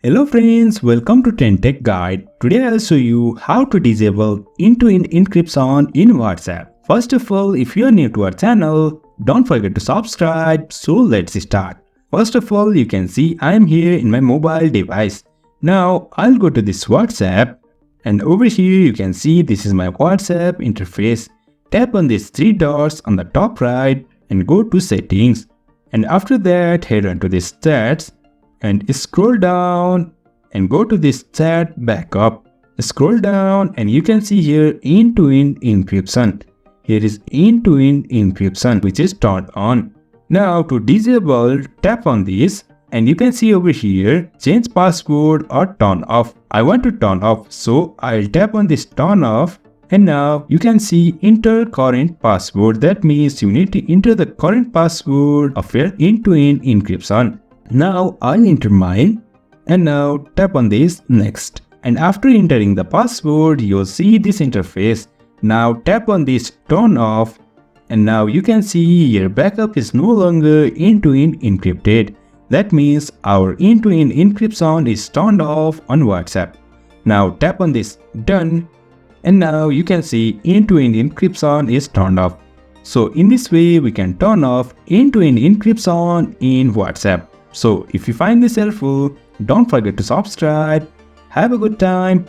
Hello friends, welcome to TrendTech Guide. Today I'll show you how to disable end-to-end encryption in WhatsApp. First of all, if you are new to our channel, don't forget to subscribe. So let's start. First of all, you can see I am here in my mobile device. Now I'll go to this WhatsApp and over here you can see this is my WhatsApp interface. Tap on these three dots on the top right and go to settings. And after that head on to this chats and scroll down and go to this chat backup. Scroll down and you can see here end-to-end encryption. Here is end-to-end encryption which is turned on. Now to disable, tap on this and you can see over here change password or turn off. I want to turn off, so I'll tap on this turn off and now you can see enter current password. That means you need to enter the current password of your end-to-end encryption. Now I'll enter mine and now tap on this next, and after entering the password you'll see this interface. Now tap on this turn off and now you can see your backup is no longer end-to-end encrypted. That means our end-to-end encryption is turned off on WhatsApp. Now tap on this done and now you can see end-to-end encryption is turned off. So in this way we can turn off end-to-end encryption in WhatsApp. So if you find this helpful, don't forget to subscribe. Have a good time.